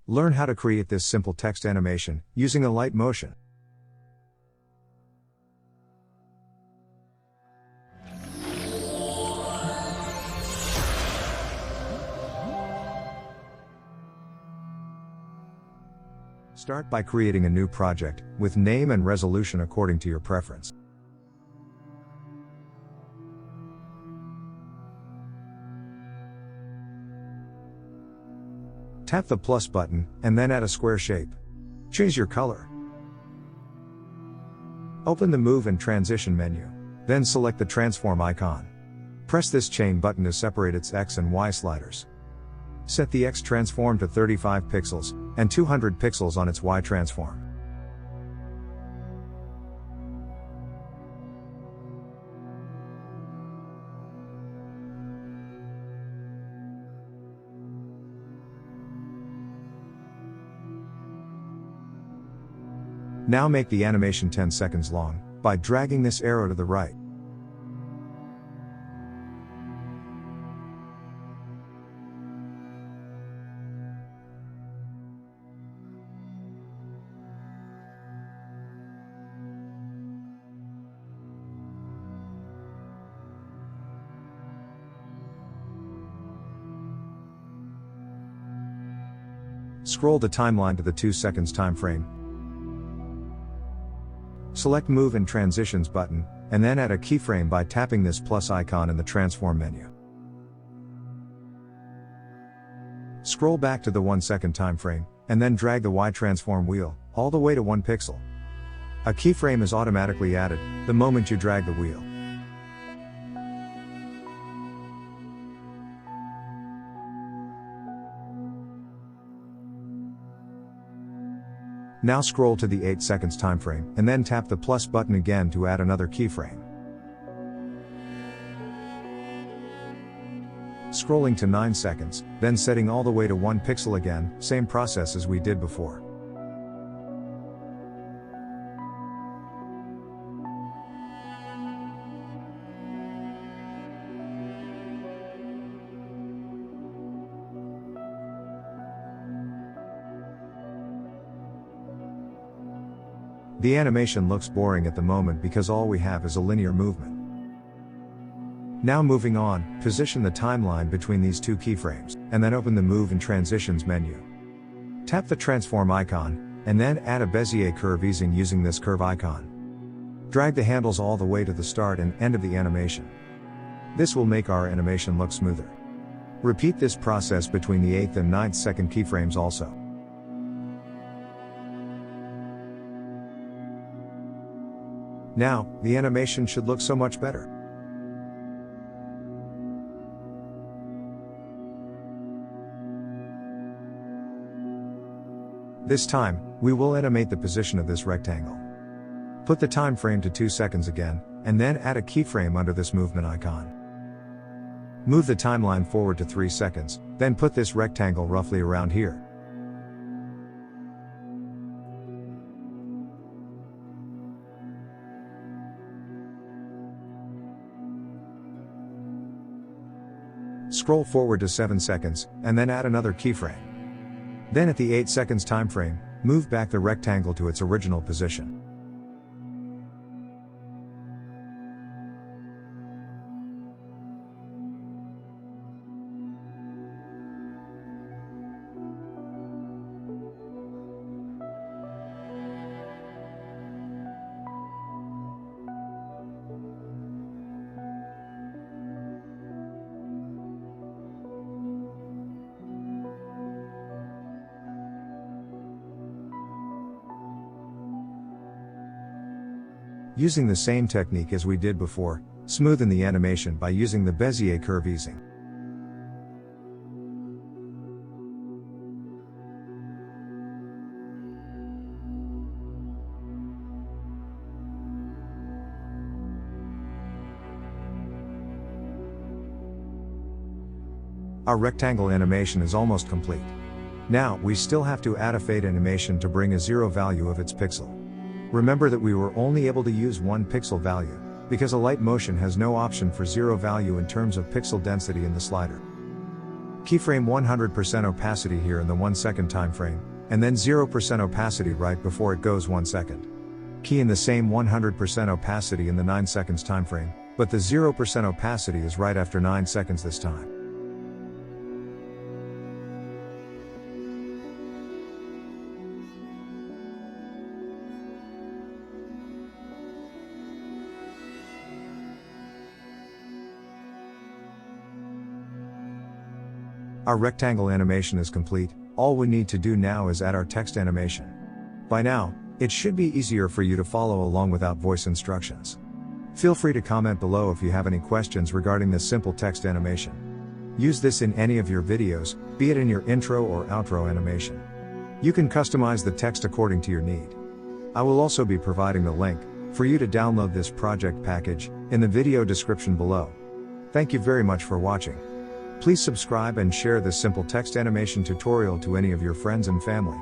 Learn how to create this simple text animation using a light motion. Start by creating a new project, with name and resolution according to your preference. Tap the plus button, and then add a square shape. Change your color. Open the Move and Transition menu. Then select the transform icon. Press this chain button to separate its X and Y sliders. Set the X transform to 35 pixels, and 200 pixels on its Y transform. Now make the animation 10 seconds long, by dragging this arrow to the right. Scroll the timeline to the 2 seconds time frame. Select Move and Transitions button, and then add a keyframe by tapping this plus icon in the Transform menu. Scroll back to the 1 second time frame, and then drag the Y transform wheel all the way to 1 pixel. A keyframe is automatically added the moment you drag the wheel. Now scroll to the 8 seconds time frame, and then tap the plus button again to add another keyframe. Scrolling to 9 seconds, then setting all the way to 1 pixel again, same process as we did before. The animation looks boring at the moment because all we have is a linear movement. Now moving on, position the timeline between these two keyframes, and then open the Move and Transitions menu. Tap the Transform icon, and then add a Bezier curve easing using this curve icon. Drag the handles all the way to the start and end of the animation. This will make our animation look smoother. Repeat this process between the 8th and 9th second keyframes also. Now, the animation should look so much better. This time, we will animate the position of this rectangle. Put the time frame to 2 seconds again, and then add a keyframe under this movement icon. Move the timeline forward to 3 seconds, then put this rectangle roughly around here. Scroll forward to 7 seconds, and then add another keyframe. Then at the 8 seconds time frame, move back the rectangle to its original position. Using the same technique as we did before, smoothen the animation by using the Bezier curve easing. Our rectangle animation is almost complete. Now, we still have to add a fade animation to bring a 0 value of its pixel. Remember that we were only able to use 1 pixel value, because a light motion has no option for 0 value in terms of pixel density in the slider. Keyframe 100% opacity here in the 1 second time frame, and then 0% opacity right before it goes 1 second. Key in the same 100% opacity in the 9 seconds time frame, but the 0% opacity is right after 9 seconds this time. Our rectangle animation is complete. All we need to do now is add our text animation. By now, it should be easier for you to follow along without voice instructions. Feel free to comment below if you have any questions regarding this simple text animation. Use this in any of your videos, be it in your intro or outro animation. You can customize the text according to your need. I will also be providing the link for you to download this project package in the video description below. Thank you very much for watching. Please subscribe and share this simple text animation tutorial to any of your friends and family.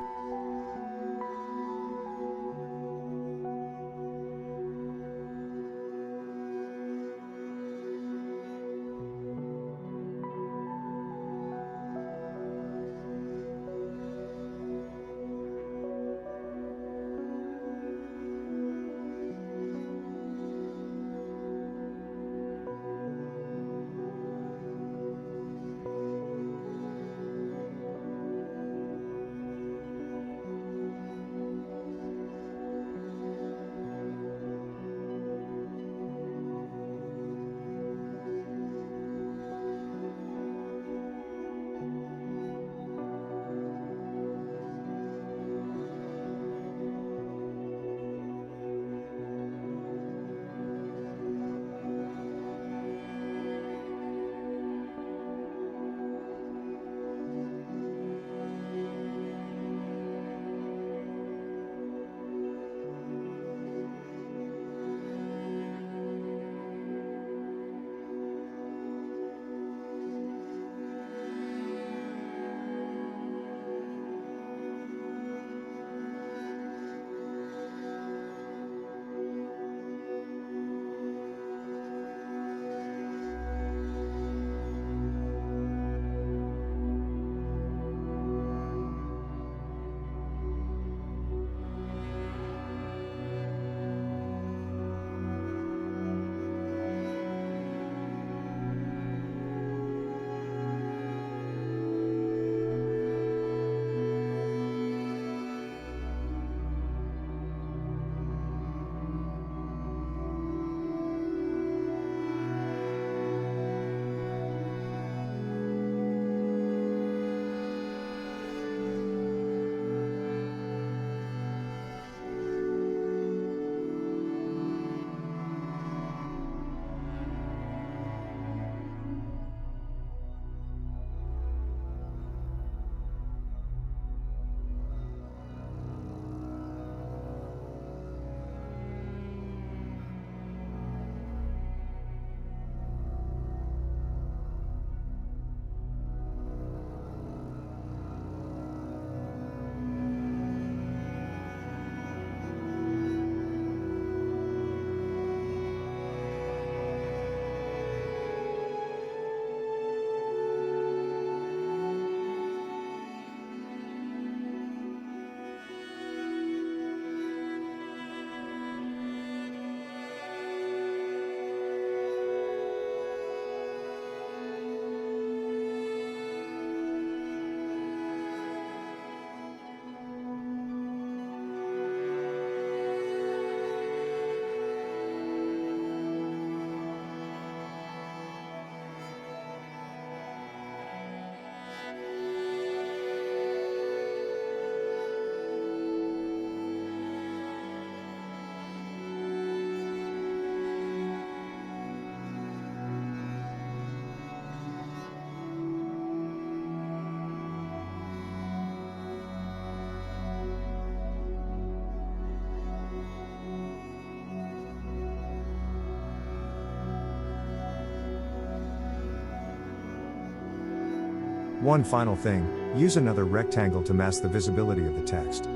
One final thing, use another rectangle to mask the visibility of the text.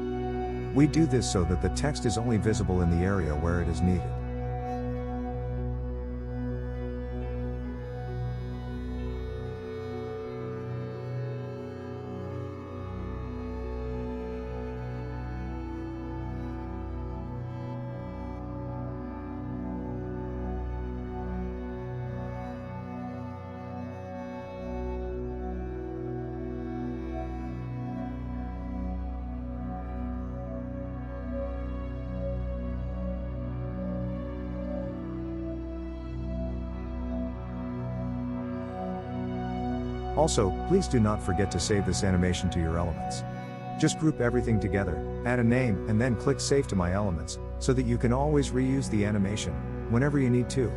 We do this so that the text is only visible in the area where it is needed. Also, please do not forget to save this animation to your elements. Just group everything together, add a name, and then click Save to My Elements, so that you can always reuse the animation whenever you need to.